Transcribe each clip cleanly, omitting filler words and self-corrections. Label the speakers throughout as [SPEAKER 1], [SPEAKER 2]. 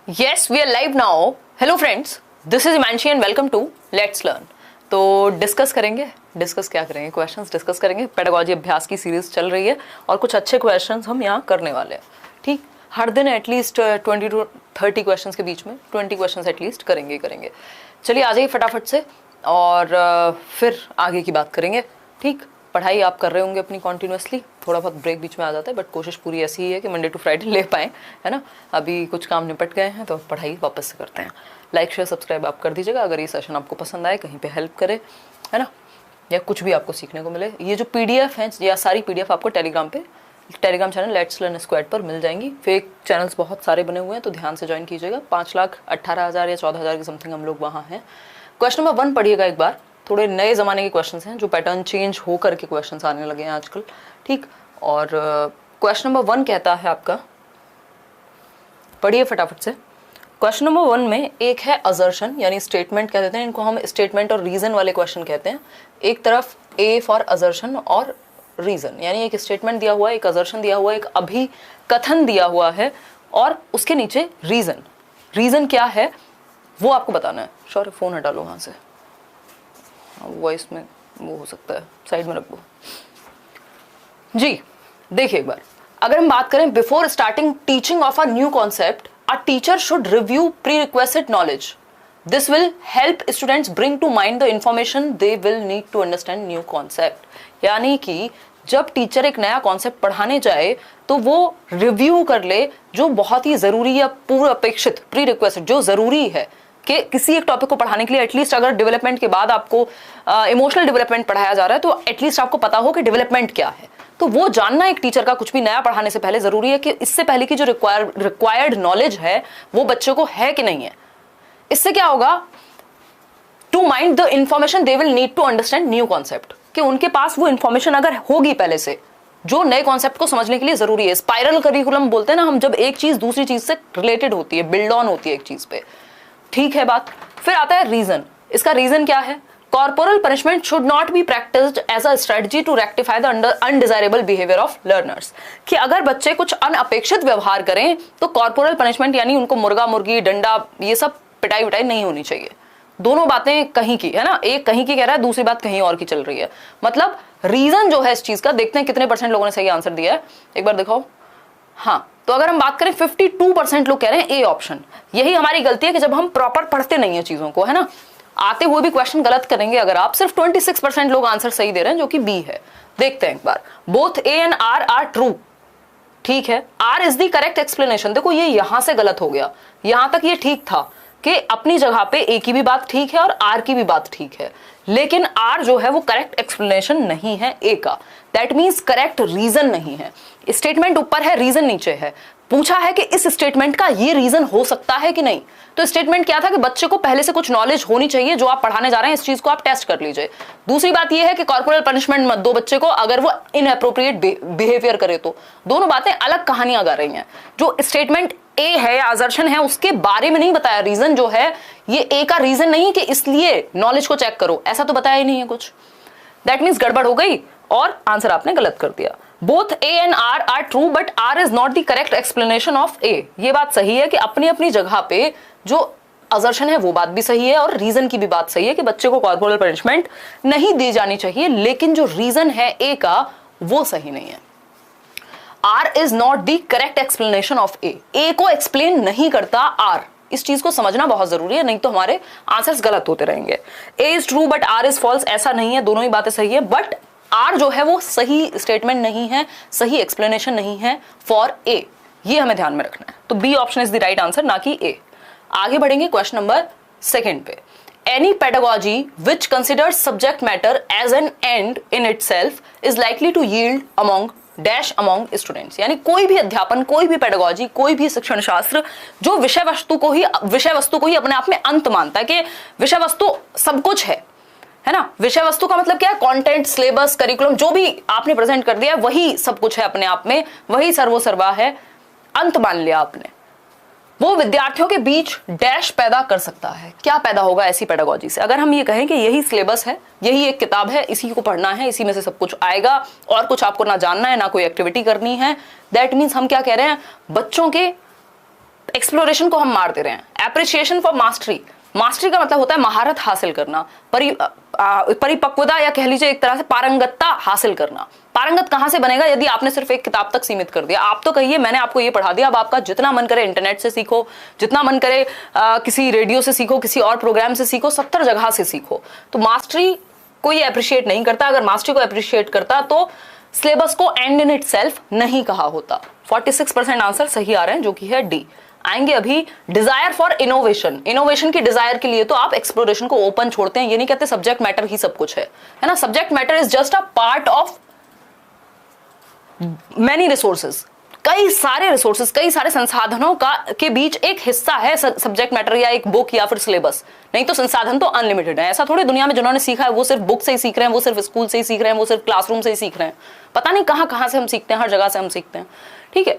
[SPEAKER 1] Yes, we are live now. Hello friends, this is Imanshi and welcome to Let's Learn. तो discuss क्या करेंगे? Questions discuss करेंगे। Pedagogy अभ्यास की series चल रही है और कुछ अच्छे क्वेश्चंस हम यहाँ करने वाले हैं। ठीक, हर दिन एटलीस्ट 20 to 30 क्वेश्चंस के बीच में 20 क्वेश्चंस एटलीस्ट करेंगे। चलिए आ जाइए फटाफट से और फिर आगे की बात करेंगे। ठीक, पढ़ाई आप कर रहे होंगे अपनी कॉन्टिन्यूसली, थोड़ा बहुत ब्रेक बीच में आ जाता है, बट कोशिश पूरी ऐसी ही है कि मंडे टू फ्राइडे ले पाएँ, है ना। अभी कुछ काम निपट गए हैं तो पढ़ाई वापस से करते हैं। लाइक शेयर सब्सक्राइब आप कर दीजिएगा अगर ये सेशन आपको पसंद आए, कहीं पे हेल्प करे, है ना, या कुछ भी आपको सीखने को मिले। ये जो पीडीएफ हैं या सारी पीडीएफ आपको Telegram channel let's learn squad पर मिल जाएंगी। फेक चैनल्स बहुत सारे बने हुए हैं तो ध्यान से ज्वाइन कीजिएगा। 5,18,000 या 14,000 के समथिंग हम लोग वहाँ हैं। क्वेश्चन नंबर 1 पढ़िएगा एक बार। थोड़े नए ज़माने के क्वेश्चंस हैं जो पैटर्न चेंज हो करके क्वेश्चंस आने लगे हैं आजकल। ठीक, और क्वेश्चन नंबर 1 कहता है आपका, पढ़िए फटाफट से। क्वेश्चन नंबर 1 में एक है असर्शन यानी स्टेटमेंट कह देते हैं, इनको हम स्टेटमेंट और रीजन वाले क्वेश्चन कहते हैं। एक तरफ ए फॉर असर्शन और रीजन, यानी एक स्टेटमेंट दिया हुआ है, एक असर्शन दिया हुआ है, एक अभिकथन दिया हुआ है और उसके नीचे रीजन क्या है वो आपको बताना है। सॉरी, फोन हटा लो वहां से, वॉइस में वो हो सकता है, साइड में रख दो जी। देखिए एक बार, अगर हम बात करें before starting teaching of a new concept, a teacher should review prerequisite knowledge. This will help students bring to mind the information they will need to understand new concept. यानी कि जब टीचर एक नया कॉन्सेप्ट पढ़ाने जाए तो वो review कर ले जो बहुत ही जरूरी या पूर्व अपेक्षित प्रीरिक्विजिट जो जरूरी है कि किसी एक टॉपिक को पढ़ाने के लिए एटलीस्ट अगर डेवलपमेंट के बाद आपको इमोशनल डेवलपमेंट पढ़ाया जा रहा है तो एटलीस्ट आपको पता हो कि डेवलपमेंट क्या है। तो वो जानना एक टीचर का कुछ भी नया पढ़ाने से पहले जरूरी है कि इससे पहले की जो रिक्वायर्ड नॉलेज है वो बच्चे को है कि नहीं है। इससे क्या होगा, to mind the information they will need to understand new concept, कि उनके पास वो इंफॉर्मेशन अगर होगी पहले से जो नए कॉन्सेप्ट को समझने के लिए जरूरी है। स्पाइरल करिकुलम बोलते हैं ना हम, जब एक चीज दूसरी चीज से रिलेटेड होती है, बिल्ड ऑन होती है एक चीज पे। ठीक है बात। फिर आता है रीजन। इसका रीजन क्या है, Corporal punishment should not be practiced as a strategy to rectify the undesirable behavior of learners. कि अगर बच्चे कुछ अनअपेक्षित व्यवहार करें तो कॉर्पोरल पनिशमेंट यानी उनको मुर्गा मुर्गी डंडा ये सब पिटाई विटाई नहीं होनी चाहिए। दोनों बातें कहीं की है ना, एक कहीं की कह रहा है, दूसरी बात कहीं और की चल रही है। मतलब रीजन जो है इस चीज का, देखते हैं कितने % लोगों ने सही आंसर दिया है, एक बार दिखाओ। हाँ, तो अगर हम बात करें 52% लोग कह रहे हैं ए ऑप्शन। यही हमारी गलती है कि जब हम प्रॉपर पढ़ते नहीं है चीजों को, है ना, आते हुए भी क्वेश्चन गलत करेंगे। अगर आप सिर्फ 26% लोग आंसर सही दे रहे हैं जो कि बी है। देखते हैं एक बार, both A and R are true. ठीक है, R is the correct explanation. देखो ये यहां से गलत हो गया, यहां तक ये ठीक था कि अपनी जगह पे ए की भी बात ठीक है और आर की भी बात ठीक है, लेकिन आर जो है वो करेक्ट एक्सप्लेनेशन नहीं है ए का। दैट मीन्स करेक्ट रीजन नहीं है। स्टेटमेंट ऊपर है, रीजन नीचे है। पूछा है कि इस स्टेटमेंट का ये रीजन हो सकता है कि नहीं। तो स्टेटमेंट क्या था कि बच्चे को पहले से कुछ नॉलेज होनी चाहिए जो आप पढ़ाने जा रहे हैं, इस चीज को आप टेस्ट कर लीजिए। दूसरी बात ये है कि कॉर्पोरल पनिशमेंट मत दो बच्चे को अगर वो इनएप्रोप्रिएट बिहेवियर करे तो। दोनों बातें अलग कहानियां गा रही हैं। जो स्टेटमेंट ए है या असर्शन है उसके बारे में नहीं बताया। रीजन जो है ये ए का रीजन नहीं कि इसलिए नॉलेज को चेक करो, ऐसा तो बताया ही नहीं है कुछ। दैट मीन्स गड़बड़ हो गई और आंसर आपने गलत कर दिया। Both A and R are true but R is not the correct explanation of A. ये बात सही है कि अपनी अपनी जगह पे जो असर्शन है वो बात भी सही है और रीजन की भी बात सही है कि बच्चे को कॉर्पोरल पनिशमेंट नहीं दी जानी चाहिए, लेकिन जो रीजन है ए का वो सही नहीं है। R is not the correct explanation of A को एक्सप्लेन नहीं करता आर। इस चीज को समझना बहुत जरूरी है, नहीं तो हमारे आंसर्स गलत होते रहेंगे। A is true but R is false, ऐसा नहीं है, दोनों ही बातें सही है, बट आर जो है वो सही स्टेटमेंट नहीं है, सही एक्सप्लेनेशन नहीं है फॉर ए। ये हमें ध्यान में रखना है। तो B option is the right answer, ना कि ए। आगे बढ़ेंगे क्वेश्चन नंबर 2 पे। Any pedagogy which considers subject matter as an end in itself is likely to yield among dash among students. यानी कोई भी अध्यापन, कोई भी पेडागोजी, कोई भी शिक्षण शास्त्र जो विषय वस्तु को ही अपने आप में अंत मानता है कि विषय वस्तु सब कुछ है ना। विषय वस्तु का मतलब क्या है, कंटेंट, सिलेबस, करिकुलम, जो भी आपने प्रेजेंट कर दिया वही सब कुछ है अपने आप में, वही सर्वोसर्वा है, अंत मान लिया आपने। वो विद्यार्थियों के बीच डैश पैदा कर सकता है। क्या पैदा होगा ऐसी पेडागोजी से? अगर हम ये कहें कि यही सिलेबस है, यही एक किताब है, इसी को पढ़ना है, इसी में से सब कुछ आएगा और कुछ आपको ना जानना है, ना कोई एक्टिविटी करनी है, दैट मीन्स हम क्या कह रहे हैं, बच्चों के एक्सप्लोरेशन को हम मार दे रहे हैं। एप्रिसिएशन फॉर मास्टरी, मास्टरी का मतलब होता है महारत हासिल करना, परिपक्वता या कह लीजिए एक तरह से पारंगतता हासिल करना। पारंगत कहां से बनेगा यदि आपने सिर्फ एक किताब तक सीमित कर दिया। आप तो कहिए मैंने आपको ये पढ़ा दिया, अब आपका जितना मन करे इंटरनेट से सीखो, जितना मन करे किसी रेडियो से सीखो, किसी और प्रोग्राम से सीखो, 70 जगह से सीखो। तो मास्टरी कोई अप्रिशिएट नहीं करता। अगर मास्टरी को अप्रिशिएट करता तो सिलेबस को एंड इन इटसेल्फ नहीं कहा होता। 46% आंसर सही आ रहे हैं, जो कि है डी। आएंगे अभी डिजायर फॉर इनोवेशन। इनोवेशन की डिजायर के लिए तो आप एक्सप्लोरेशन को ओपन छोड़ते हैं। ये नहीं कहते सब्जेक्ट मैटर ही सब कुछ है ना। Subject matter is just a part of many resources, कई सारे रिसोर्सेज, कई सारे संसाधनों का के बीच एक हिस्सा है सब्जेक्ट मैटर या एक बुक या फिर सिलेबस। नहीं तो संसाधन तो अनलिमिटेड है। ऐसा थोड़ी दुनिया में जिन्होंने सीखा है वो सिर्फ बुक से ही सीख रहे हैं, वो सिर्फ स्कूल से ही सीख रहे हैं, वो सिर्फ क्लासरूम से ही सीख रहे हैं। पता नहीं कहां कहां से हम सीखते हैं, हर जगह से हम सीखते हैं। ठीक है,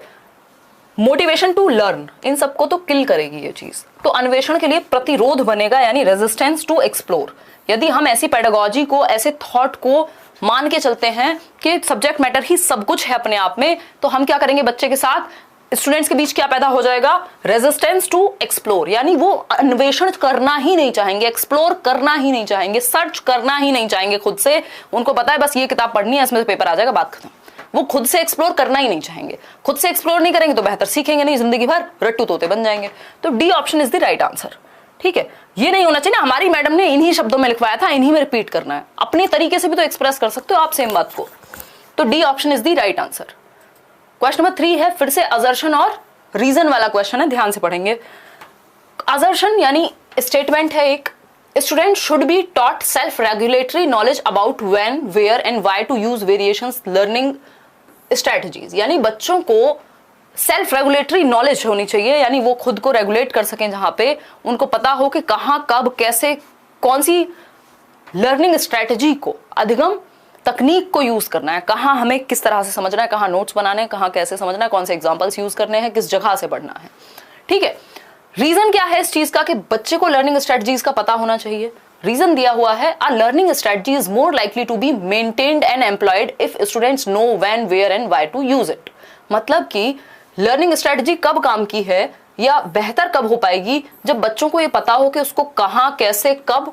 [SPEAKER 1] मोटिवेशन टू लर्न इन सबको तो किल करेगी ये चीज। तो अन्वेषण के लिए प्रतिरोध बनेगा, यानी रेजिस्टेंस टू एक्सप्लोर। यदि हम ऐसी पेडागोजी को, ऐसे थॉट को मान के चलते हैं कि सब्जेक्ट मैटर ही सब कुछ है अपने आप में, तो हम क्या करेंगे बच्चे के साथ, स्टूडेंट्स के बीच क्या पैदा हो जाएगा, रेजिस्टेंस टू एक्सप्लोर। यानी वो अन्वेषण करना ही नहीं चाहेंगे, एक्सप्लोर करना ही नहीं चाहेंगे, सर्च करना ही नहीं चाहेंगे खुद से। उनको पता है बस ये किताब पढ़नी है, इसमें पेपर आ जाएगा, बात खत्म। वो खुद से एक्सप्लोर करना ही नहीं चाहेंगे। खुद से एक्सप्लोर नहीं करेंगे तो बेहतर सीखेंगे नहीं, जिंदगी भर रट्टू तोते बन जाएंगे। तो D option is the right answer. ठीक है, ये नहीं होना चाहिए ना हमारी मैडम ने इन्हीं शब्दों में लिखवाया था, इन्हीं में रिपीट करना है। अपने तरीके से भी तो एक्सप्रेस कर सकते हो आप सेम बात को। तो D option is the right answer. Question number 3 है, फिर से असर्शन और रीजन वाला क्वेश्चन है, ध्यान से पढ़ेंगे। असर्शन यानी स्टेटमेंट है एक, student should be taught self regulatory knowledge about when, where and why to use variations learning strategies. यानी बच्चों को सेल्फ रेगुलेटरी नॉलेज होनी चाहिए, यानी वो खुद को रेगुलेट कर सकें, जहां पे उनको पता हो कि कहां, कब, कैसे, कौन सी लर्निंग स्ट्रेटजी को, अधिगम तकनीक को यूज करना है, कहां हमें किस तरह से समझना है, कहां नोट्स बनाने हैं, कहां कैसे समझना है, कौन से एग्जांपल्स यूज करने हैं, किस जगह से पढ़ना है। ठीक है, रीजन क्या है इस चीज का कि बच्चे को लर्निंग स्ट्रेटजीज का पता होना चाहिए। रीजन दिया हुआ है, a learning strategy is more likely to be maintained and employed if students know when, where and why to use it। मतलब कि लर्निंग स्ट्रेटजी कब काम की है या बेहतर कब हो पाएगी, जब बच्चों को ये पता हो कि उसको कहां, कैसे, कब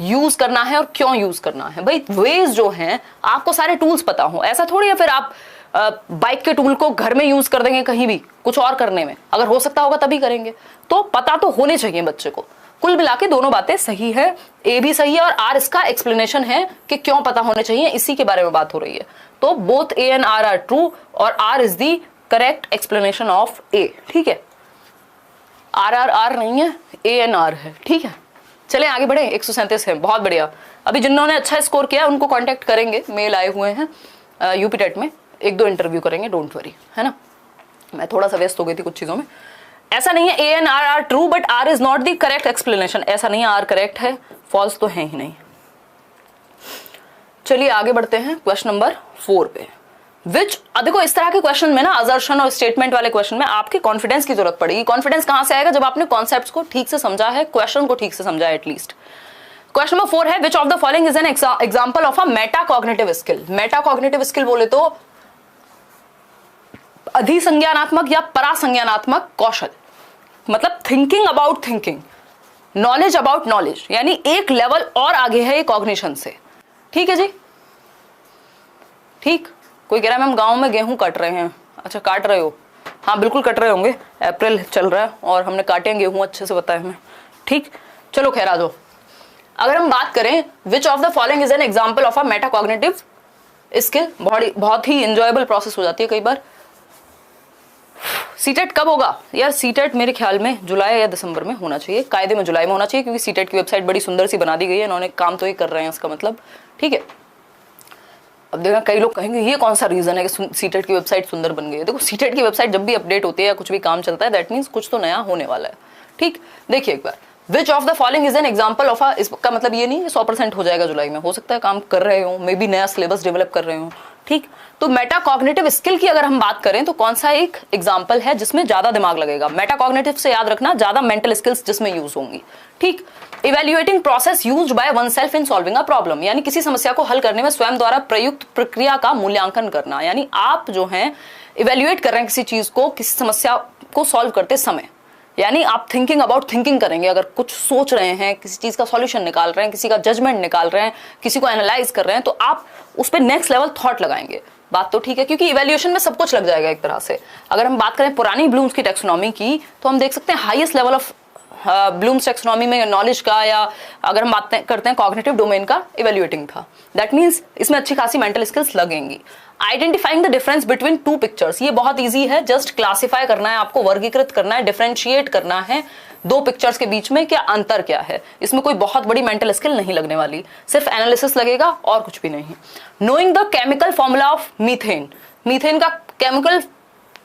[SPEAKER 1] यूज करना है और क्यों यूज करना है। भाई वेज जो हैं, आपको सारे टूल्स पता हो। ऐसा थोड़ी है फिर आप बाइक के टूल को घर में यूज कर देंगे कहीं भी कुछ और करने में, अगर हो सकता होगा तभी करेंगे। तो पता तो होने चाहिए बच्चे को। कुल मिला के दोनों बातें सही है, ए भी सही है और आर इसका एक्सप्लेनेशन है कि क्यों पता होने चाहिए, इसी के बारे में बात हो रही है। तो both A and R are true और R is the correct explanation of A. ठीक है, आर आर आर नहीं है, ए एन आर है। ठीक है, चलें आगे बढ़े। 137 है, बहुत बढ़िया। अभी जिन्होंने अच्छा स्कोर किया उनको कांटेक्ट करेंगे, मेल आए हुए हैं यूपी टेट में, 1-2 इंटरव्यू करेंगे, डोंट वरी, है ना। मैं थोड़ा सा व्यस्त हो गई थी कुछ चीजों में। ऐसा नहीं है A and R are true but R is not the correct explanation, ऐसा नहीं है आर करेक्ट है, फॉल्स तो है ही नहीं। चलिए आगे बढ़ते हैं क्वेश्चन नंबर 4 पे। विच, देखो इस तरह के क्वेश्चन में ना, असर्शन और स्टेटमेंट वाले क्वेश्चन में आपके कॉन्फिडेंस की जरूरत पड़ेगी। कॉन्फिडेंस कहां से आएगा, जब आपने कॉन्सेप्ट्स को ठीक से समझा है, क्वेश्चन को ठीक से समझा है एटलीस्ट। क्वेश्चन नंबर 4 है, विच of the following is an example of a metacognitive skill. Metacognitive skill बोले तो अधिसंज्ञानात्मक या परासंज्ञानात्मक कौशल, मतलब thinking about thinking, knowledge about knowledge, यानी एक लेवल और आगे है ये कॉग्निशन से। ठीक है जी, ठीक। कोई कह रहा है मैम गांव में गेहूं काट रहे हैं। अच्छा, काट रहे हो, हाँ बिल्कुल कट रहे होंगे, अप्रैल चल रहा है और हमने काटे हैं गेहूं, अच्छे से पता है हमें। ठीक, चलो खैर आ जाओ। अगर हम बात करें विच of the following is an example of a metacognitive skill, बहुत ही इंजॉयबल प्रोसेस हो जाती है कई बार। सीटेट कब होगा यार? सीटेट मेरे ख्याल में जुलाई या दिसंबर में होना चाहिए, कायदे में जुलाई में होना चाहिए, क्योंकि सीटेट की वेबसाइट बड़ी सुंदर सी बना दी गई है, इन्होंने काम तो ही कर रहे हैं इसका मतलब। ठीक है, अब देखना कई लोग कहेंगे ये कौन सा रीजन है कि सीटेट की वेबसाइट सुंदर बन गई है। देखो सीटेट की वेबसाइट जब भी अपडेट होती है या कुछ भी काम चलता है, दैट मीन्स कुछ तो नया होने वाला है। ठीक, देखिए एक बार, which of the following is an example of a, इसका मतलब ये नहीं 100% हो जाएगा जुलाई में, हो सकता है काम कर रहे हो, मे बी नया सिलेबस डेवलप कर रहे हो। ठीक, तो मेटाकॉग्निटिव स्किल की अगर हम बात करें तो कौन सा एक एग्जांपल है जिसमें ज्यादा दिमाग लगेगा? मेटाकॉग्निटिव से याद रखना, ज्यादा मेंटल स्किल्स जिसमें यूज होंगी। ठीक, evaluating process used by oneself in solving a problem, यानी किसी समस्या को हल करने में स्वयं द्वारा प्रयुक्त प्रक्रिया का मूल्यांकन करना, यानी आप जो हैं इवैल्यूएट कर रहे हैं किसी चीज को, किसी समस्या को सॉल्व करते समय। यानी आप थिंकिंग अबाउट थिंकिंग करेंगे। अगर कुछ सोच रहे हैं, किसी चीज का सॉल्यूशन निकाल रहे हैं, किसी का जजमेंट निकाल रहे हैं, किसी को एनालाइज कर रहे हैं, तो आप उस पर नेक्स्ट लेवल थॉट लगाएंगे। बात तो ठीक है, क्योंकि इवैल्यूएशन में सब कुछ लग जाएगा एक तरह से। अगर हम बात करें पुरानी ब्लूम्स की टैक्सोनॉमी की, तो हम देख सकते हैं highest level of Bloom's taxonomy में नॉलेज का, या अगर हम बात करते हैं कॉग्निटिव डोमेन का, इवैल्यूएटिंग था। दैट मीन्स इसमें अच्छी खासी मेंटल स्किल्स लगेंगी। Identifying the difference between two pictures, ये बहुत इजी है, जस्ट क्लासिफाई करना है आपको, वर्गीकृत करना है, डिफरेंशिएट करना है दो पिक्चर्स के बीच में क्या अंतर क्या है। इसमें कोई बहुत बड़ी मेंटल स्किल नहीं लगने वाली, सिर्फ एनालिसिस लगेगा और कुछ भी नहीं। Knowing the chemical formula of methane, methane का केमिकल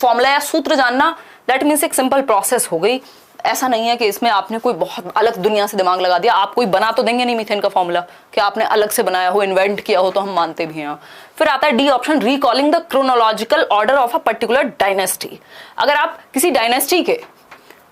[SPEAKER 1] फॉर्मूला या सूत्र जानना, दैट मीन्स एक सिंपल प्रोसेस हो गई। ऐसा नहीं है कि इसमें आपने कोई बहुत अलग दुनिया से दिमाग लगा दिया। आप कोई बना तो देंगे नहीं मीथेन का फॉर्मूला कि आपने अलग से बनाया हो, इन्वेंट किया हो, तो हम मानते भी हैं। फिर आता है D option, recalling the chronological order of a particular dynasty. अगर आप किसी डायनेस्टी के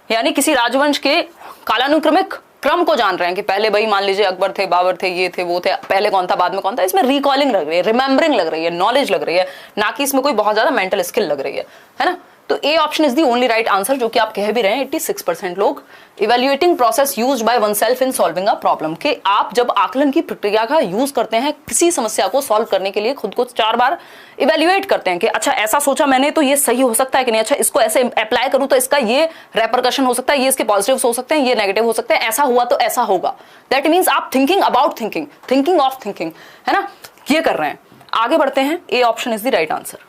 [SPEAKER 1] यानी किसी राजवंश के कालानुक्रमिक क्रम को जान रहे हैं कि पहले भाई मान लीजिए अकबर थे, बाबर थे, ये थे, वो थे, पहले कौन था, बाद में कौन था, इसमें रिकॉलिंग लग रही है, रिमेंबरिंग लग रही है, नॉलेज लग रही है, ना कि इसमें कोई बहुत ज्यादा मेंटल स्किल लग रही है ना। तो A option is the only right answer, जो कि आप कह भी रहे हैं 86% लोग। Evaluating process used by oneself in solving a problem, कि आप जब आकलन की प्रक्रिया का यूज करते हैं किसी समस्या को सॉल्व करने के लिए, खुद को 4 बार इवैल्यूएट करते हैं कि अच्छा ऐसा सोचा मैंने तो ये सही हो सकता है कि नहीं, अच्छा इसको ऐसे अप्लाई करूं तो इसका ये रेपरकशन हो सकता है, ये इसके पॉजिटिव्स हो सकते हैं, ये नेगेटिव हो सकते हैं, ऐसा हुआ तो ऐसा होगा। दैट मीन्स आप thinking about thinking, thinking of thinking, है ना, ये कर रहे हैं। आगे बढ़ते हैं, A option is the right answer.